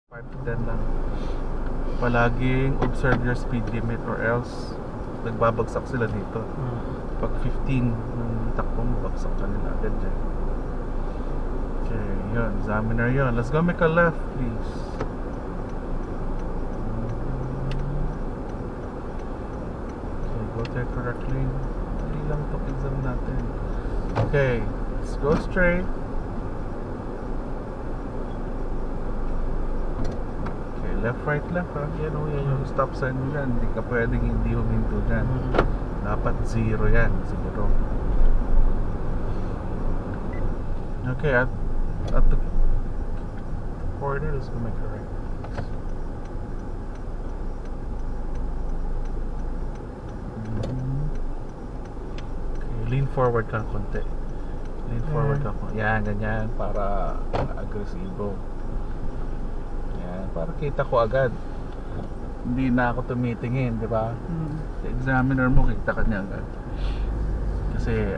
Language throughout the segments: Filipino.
5 to 10 lang. Palaging observe your speed limit or else nagbabagsak sila dito. Pag 15 ng takbo mo, bagsak ka nila agad dyan. Okay, yun. Examiner yun. Let's go make a left, please. Okay, go there correctly. Hindi lang itong exam natin. Okay, let's go straight. Left, right, left ha. Yan o, yan yung stop sign mo dyan. Hindi ka pwedeng hindi huminto dyan. Dapat 0 yan. 0. Okay, at the corner, let's go make a right. Okay, lean forward ka konti. Lean forward ka konti. Yan, ganyan. Para agresibo. Para kita ko agad. Hindi na ako tumitingin, di ba? Sa examiner mo, kita ka niya agad. Kasi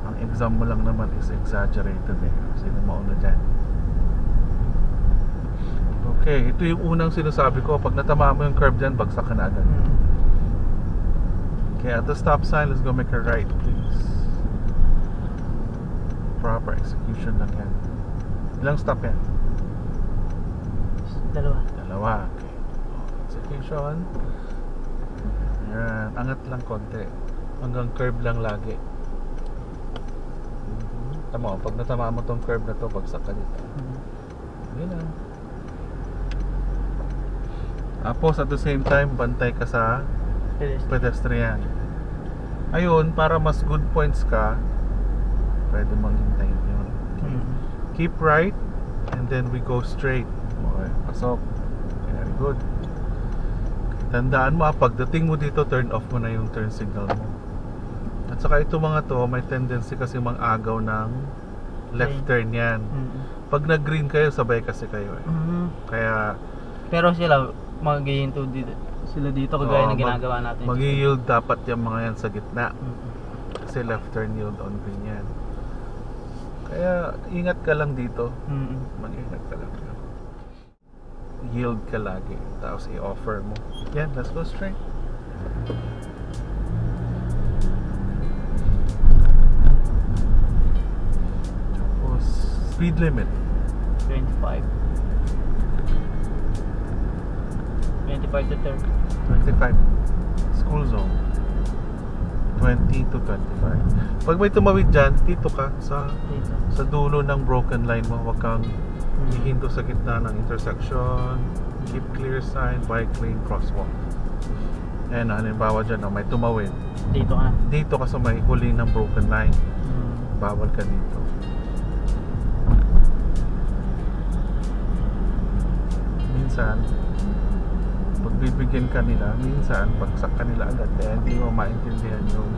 ang exam mo lang naman is exaggerated eh. Sino mauna dyan? Okay, ito yung unang sinasabi ko. Pag natama mo yung curve dyan, bagsak ka na agad. Okay, at the stop sign, let's go make a right, please. Proper execution lang yan. Ilang stop yan? Dalawa. Okay. Execution. Ayan. Angat lang konti. Hanggang curve lang lagi. Tama. Pag natama mo tong curve na to, bagsak ka dito. Ayan lang. Tapos at the same time, bantay ka sa pedestrian. Ayun, para mas good points ka, pwede maghintay yun. Okay. Keep right, and then we go straight. Okay, pasok. Very good. Tandaan mo, pagdating mo dito, turn off mo na yung turn signal mo. At saka ito mga to, may tendency kasi mang-agaw ng left turn yan. Pag nag-green kayo, sabay kasi kayo eh. Kaya pero sila mag-iinto dito. Sila dito kagaya ng ginagawa natin. Mag-yield dapat yung mga yan sa gitna. Kasi left turn yield on green yan. Kaya ingat ka lang dito. Mag-ingat ka lang. Yield ka lagi, tapos i-offer mo. Yan, let's go straight. Tapos speed limit 25 to 30. 25. School zone 20 to 25. Pag may tumawid dyan, dito ka sa dulo ng broken line mo. Huwag kang hihinto sa gitna ng intersection. Keep clear sign, bike lane, crosswalk. Ayan, halimbawa dyan, may tumawid. Dito ka sa may huli ng broken line. Bawal ka dito. Minsan, pag bibigyan ka nila, minsan, bagsak ka nila agad. Kaya hindi mo maintindihan yung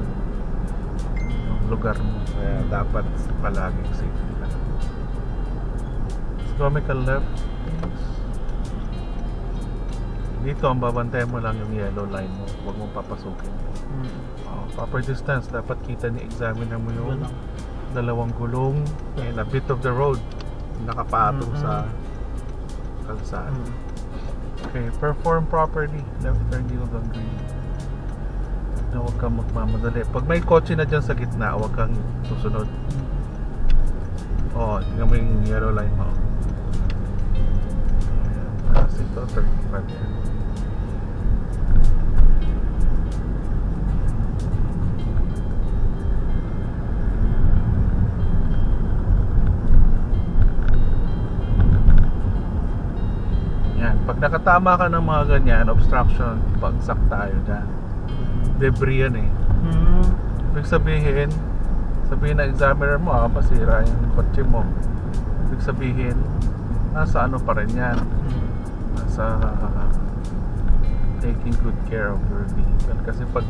lugar mo. Kaya dapat palaging safe ka. Let's go make a left. Dito, ang babantayan mo lang yung yellow line mo. Huwag mong papasukin. Proper distance. Dapat kita ni examiner mo yung dalawang gulong and a bit of the road nakapatong sa kalsada. Okay, perform properly. Left turn yield on green. Huwag kang magmamadali. Pag may kotse na dyan sa gitna, huwag kang susunod. Tingnan mo yung yellow line mo. Tapos ito, 35 yan. Pag nakatama ka ng mga ganyan, obstruction, bagsak tayo dyan. Debris yan eh. Ibig sabihin na examiner mo, masira yung kotse mo. Ibig sabihin, nasa ano pa rin yan. Nasa taking good care of your vehicle. Kasi pag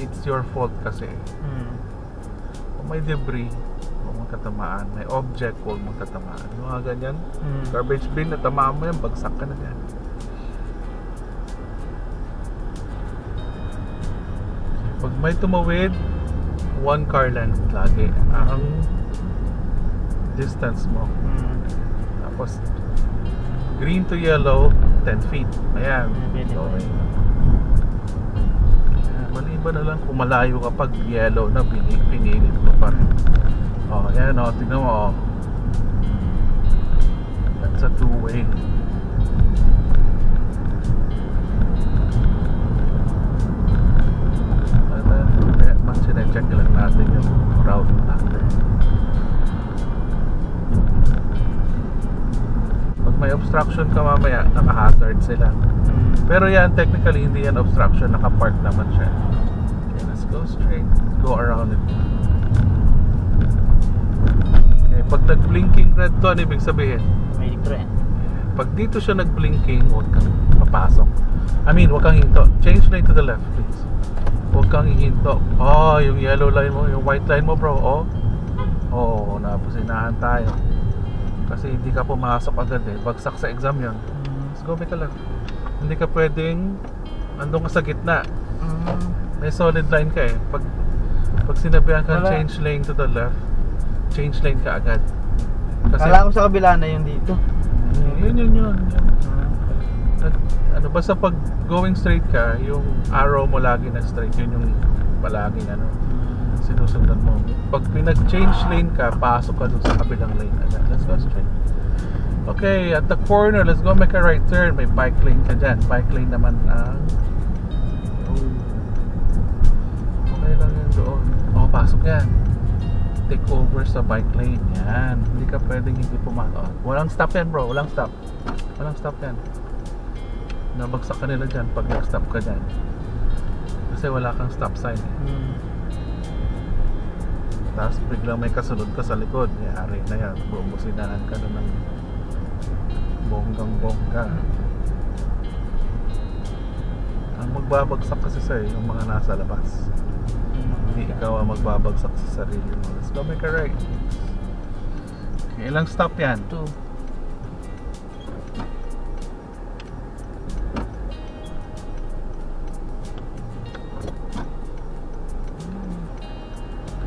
it's your fault kasi. Kung may debris, tatamaan, may object, huwag mong tatamaan. Yung mga ganyan, garbage bin, natamaan mo yan, bagsak ka na yan. Pag may tumawid, one car length lagi ang distance mo. Tapos green to yellow, 10 feet. Ayan. Pwede. Okay. Maliban na lang kung malayo ka pag yellow na pinilit mo pa. Oh, ayan o, tignan mo. That's a two-way. Kaya man sinecheck lang natin yung route natin. Pag may obstruction ka mamaya, naka-hazard sila. Pero yan, technically, hindi yan obstruction. Naka-park naman siya. Okay, let's go straight. Go around it. Okay, pag nag-blinking red to, ano ibig sabihin? May different. Pag dito siya nag-blinking, huwag kang papasok. I mean, huwag kang hinto. Change lane to the left, please. Huwag kang hihinto. Oh, yung yellow line mo, yung white line mo, bro. Oh, oh, napusinahan tayo. Kasi hindi ka pumasok agad eh. Bagsak sa exam yun. Let's go make a left. Hindi ka pwedeng andun ka sa gitna. May solid line ka eh. Pag sinabihan ka change lane to the left, change lane ka agad. Kasi Kala ko sa kabila na yung dito. yun. Ano, basta pag going straight ka, yung arrow mo lagi na straight, yun yung palaging sinusundan mo. Pag pinag-change lane ka, pasok ka dun sa kabilang lane agad. Let's go straight. Okay, at the corner, let's go make a right turn. May bike lane ka dyan. Bike lane naman ang okay lang yan doon. Oh, pasok yan. Take over sa bike lane. Yan. Hindi ka pwedeng hindi pumasok. Walang stop yan, bro. Walang stop. Walang stop yan. Nabagsak ka nila dyan pag nag-stop ka dyan. Kasi wala kang stop sign eh. Tapos biglang may kasunod ka sa likod. Yari na yan. Bumusinahan ka na ng bonggang-bongga. Ang magbabagsak kasi sa'yo yung mga nasa labas. Hindi ikaw ang magbabagsak sa sarili mo. Let's go make a right. Okay, ilang stop yan? 2.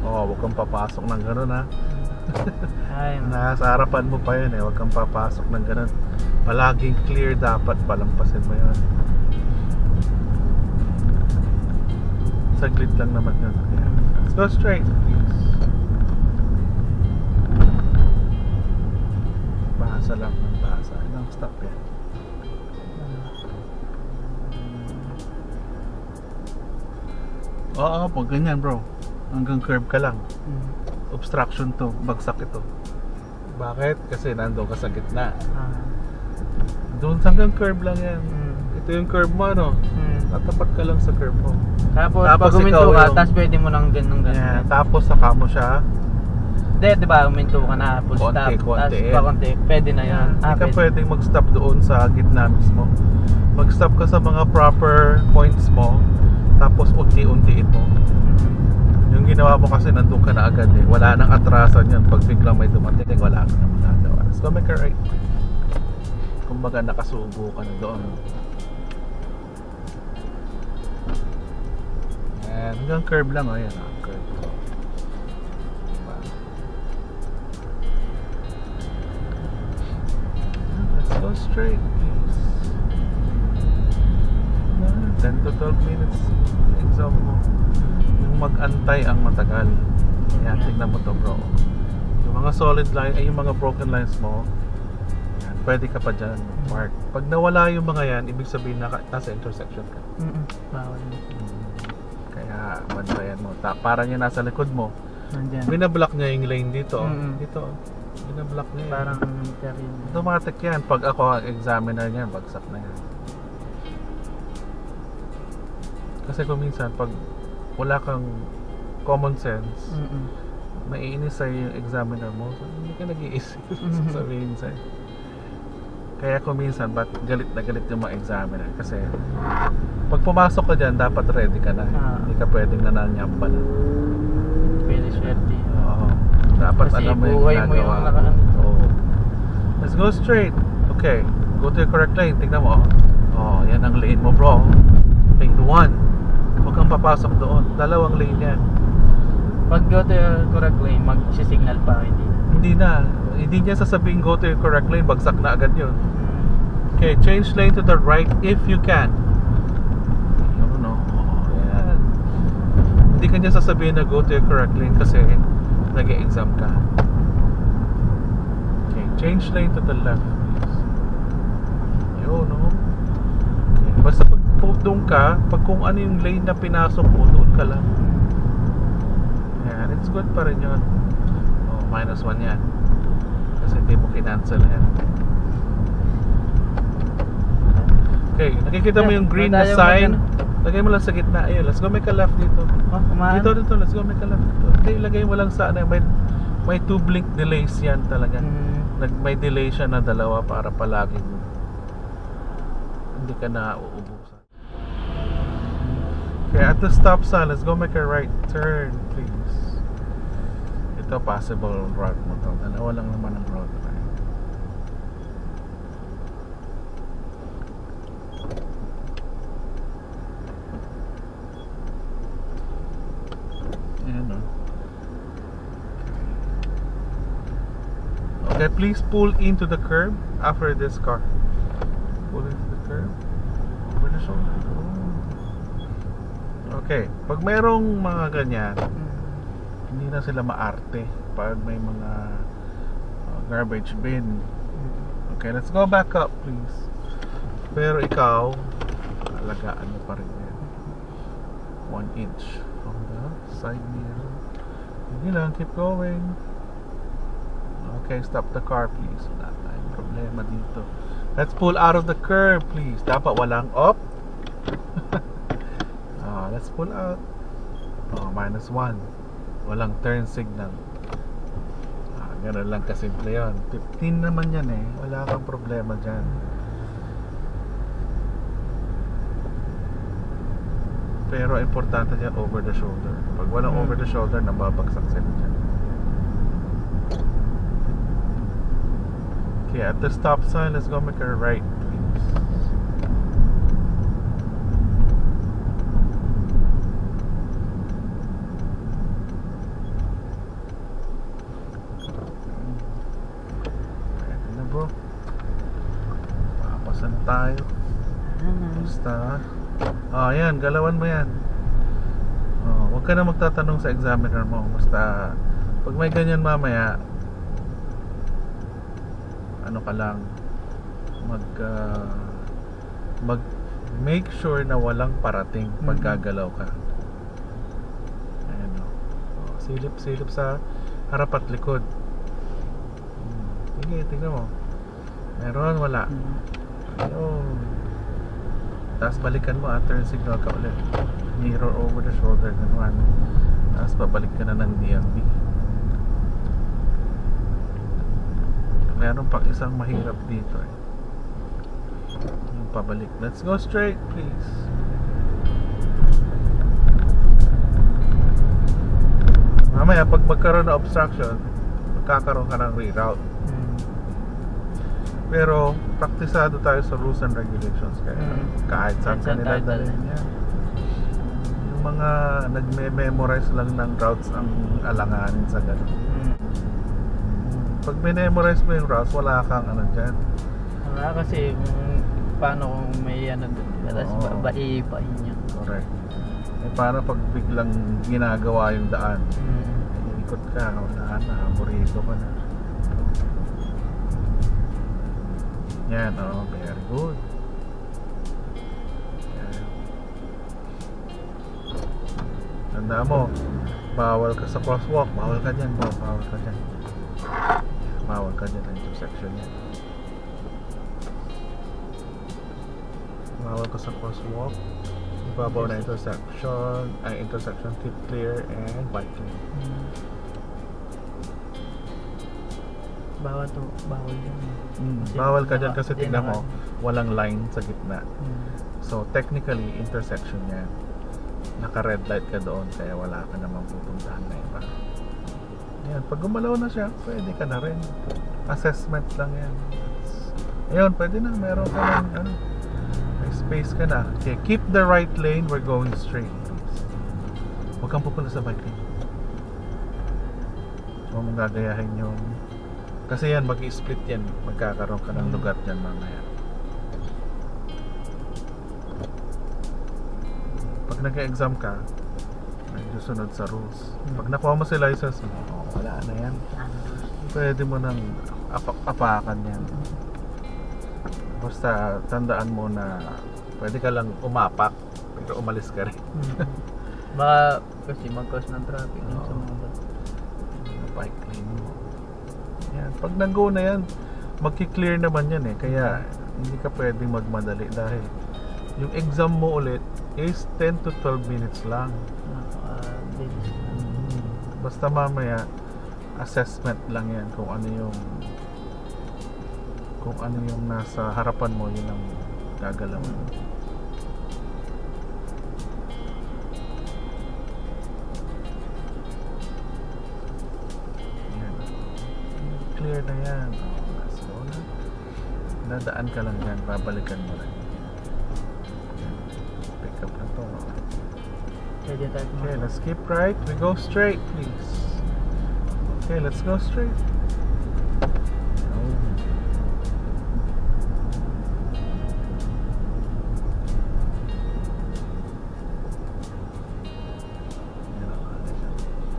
Oh, huwag kang papasok ng gano'n ha. Ay, Nasa harapan mo pa yun eh. Huwag kang papasok ng gano'n. Palaging clear dapat. Palampasin mo yun. Saglit lang naman yun. Okay. Let's go straight. Bahasa lang ng bahasa. Ilang stop yan? Oo, pag ganyan bro. Hanggang curve ka lang. Obstruction to, bagsak ito. Bakit? Kasi nandoon ka sa gitna. Doon hanggang curve lang yan. Ito yung curve mo ano. Tatapat ka lang sa curve mo. Tapos Tapos pag uminto ikaw ka, yung- tapos pwede mo nang ganun. Yan. Tapos saka mo siya. Hindi, diba, uminto ka na, full stop. Tapos Konti-konti. pakunti, pwede na yan. Hindi ka pwedeng mag-stop doon sa gitna mismo. Mag-stop ka sa mga proper points mo. Tapos unti-untiin mo. Yung ginawa mo kasi nandun ka na agad eh. Wala nang atrasan yun. Pag biglang may dumating, wala ka na magagawa. Let's go make a right. Kumbaga nakasubo ka na doon. Ayan, hanggang curve lang. Ayan, curve. Diba? Let's go straight, please. 10 to 12 minutes exam mo. Yung mag-antay ang matagal. Ayan, tignan mo to bro. Yung mga solid line, ay yung mga broken lines mo, yan, pwede ka pa dyan park. Pag nawala yung mga yan, ibig sabihin na nasa intersection ka. Bawal. Kaya bantayan mo. Para niya nasa likod mo. Nandyan. Binablock niya yung lane dito. Mm-mm. Dito. Binablock niya. Parang carry. automatic yan. Pag ako ang examiner niyan, bagsak na yan. Kasi kung minsan, pag wala kang common sense, maiinis sa'yo yung examiner mo, so hindi ka nag-iisip sasabihin sa'yo. Kaya kung minsan, ba't galit na galit yung mga examiner? Kasi pag pumasok ka dyan, dapat ready ka na. Hindi ka pwedeng nananyamba na. Pwede swerte. Oo. Dapat Kasi alam mo yung buhay mo yung ginagawa. nakaano. Oo. Let's go straight. Okay. Go to your correct lane. Tingnan mo. Oh, yan ang lane mo bro. Lane 1. Huwag kang papasok doon. Dalawang lane yan. Pag go to your correct lane, mag-signal pa, hindi na. Hindi na. hindi niya sasabihin go to your correct lane, bagsak na agad yun. Okay, change lane to the right if you can. No. Ayan. Hindi ka niya sasabihin na go to your correct lane kasi nag-e-exam ka. Okay, change lane to the left, please. Yun, no? Okay, basta pag doon ka, pag kung ano yung lane na pinasok mo, doon ka lang. Ayan, it's good pa rin yun. Oh, -1 yan. Kasi hindi mo kinancel yan. Okay, nakikita mo yung green na sign. Lagay mo lang sa gitna. Ayun, let's go make a left dito. Dito, let's go make a left dito. Hindi, ilagay mo lang sa ano. May 2 blink delays yan talaga. May delay siya na dalawa para palaging hindi ka na uubusan. Okay, at the stop sign, let's go make a right turn, please. Ito, possible route mo to. Dalawa lang naman ang route. Okay, please pull into the curb after this car. Pull into the curb. Over the shoulder. Okay, pag mayroong mga ganyan, hindi na sila maarte pag may mga garbage bin. Okay, let's go back up, please. Pero ikaw, alagaan mo pa rin yan. 1 inch from the side mirror. Hindi lang, keep going. Okay, stop the car, please. Wala tayong problema dito. Let's pull out of the curb, please. Dapat walang up. Let's pull out. -1. Walang turn signal. Ganun lang kasimple yun. 15 naman yan eh. Wala kang problema dyan. Pero importante dyan over the shoulder. Pag walang over the shoulder, nababagsak sila dyan. Okay, at the stop sign, let's go make a right, please. Ready na bro? Papasan tayo. Basta ayan, galawan mo yan. Huwag ka na magtatanong sa examiner mo. Basta pag may ganyan mamaya, ano ka lang, mag make sure na walang parating pag gagalaw ka. Ayan o. Silip sa harap at likod. Sige, tingnan mo. Meron, wala. Ayun. Tapos balikan mo, turn signal ka ulit. Mirror over the shoulder, ganun. Tapos babalik ka na ng DMV. Meron pang isang mahirap dito eh. Yung pabalik. Let's go straight, please. Mamaya pag magkaroon na obstruction, magkakaroon ka ng reroute. Pero praktisado tayo sa rules and regulations. Kaya kahit saan kanila dalhin yan. Yung mga nagme-memorize lang ng routes ang alanganin sa ganun. Pag memorize mo yung routes, wala kang ano dyan. Wala kasi paano kung may ano doon, tapos iipain niya. Correct. Paano pag biglang ginagawa yung daan, ikot ka, wala na, aburrito ka na. Yan, very good. Yan. Tanda mo, bawal ka sa crosswalk, bawal ka dyan, bawal ka dyan. Bawal ka dyan, intersection yan. Bawal ka sa crosswalk, ibabaw na intersection, keep clear and bike lane. Bawal yan. Bawal ka dyan kasi tingnan mo, walang line sa gitna. So technically, intersection yan. Naka-red light ka doon, kaya wala ka namang pupuntahan na iba. Yan, pag gumalaw na siya, pwede ka na rin. Assessment lang yan. Ayun, pwede na, meron ka lang, may space ka na. Okay, keep the right lane, we're going straight. Huwag kang pupunta sa bike lane. So, mong gagayahin yung Kasi yan, mag-i-split yan. Magkakaroon ka ng lugar dyan mamaya. Pag nag-exam ka, nagsusunod sa rules. Pag nakuha mo si license mo, wala na yan. Pwede mo nang apak-apakan yan. Basta tandaan mo na pwede ka lang umapak, pero umalis ka rin. Baka kasi mag-cause ng traffic dun sa mga bus. Bike lane mo. Yan. Pag nag-go na yan, magki-clear naman yan eh. Kaya hindi ka pwedeng magmadali dahil yung exam mo ulit is 10 to 12 minutes lang. Basta mamaya assessment lang yan kung ano yung nasa harapan mo, yun ang gagalawan. Yan. Clear na yan. Let's go na. Nadaan ka lang yan, babalikan mo lang. Pick up na to. Okay, let's keep right. We go straight, please. Okay, let's go straight.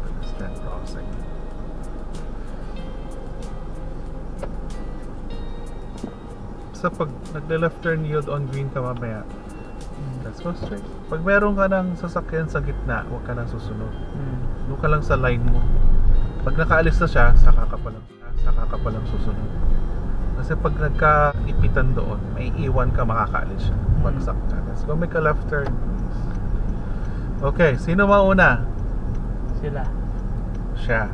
Pedestrian crossing. Sa pag nagle-left turn yield on green ka mamaya, let's go straight. Pag meron ka ng sasakyan sa gitna, huwag ka nang susunod. Doon ka lang sa line mo. Pag nakaalis na siya, saka ka pa lang susunod. Kasi pag nagkaipitan doon, may iwan ka, makakaalis siya. Bagsak ka. Let's go make a left turn. Okay, sino mauna? Sila. Siya.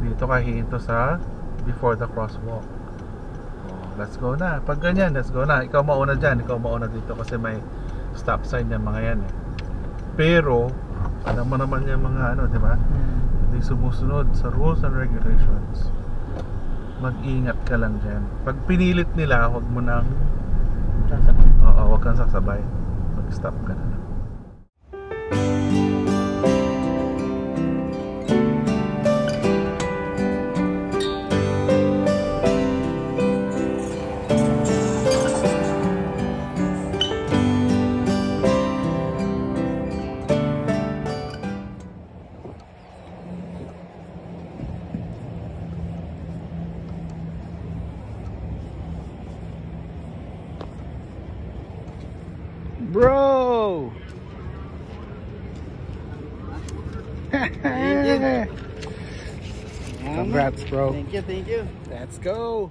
Dito ka hihinto sa before the crosswalk. Let's go na. Pag ganyan, let's go na. Ikaw mauna dyan. Ikaw mauna dito kasi may stop sign yung mga yan eh. Pero alam mo naman yung mga ano, di ba? Hindi sumusunod sa rules and regulations. Mag-ingat ka lang dyan. Pag pinilit nila, huwag mo nang Sasabay. oo, huwag kang sasabay. Mag-stop ka na. Bro! Congrats, bro. Thank you. Let's go.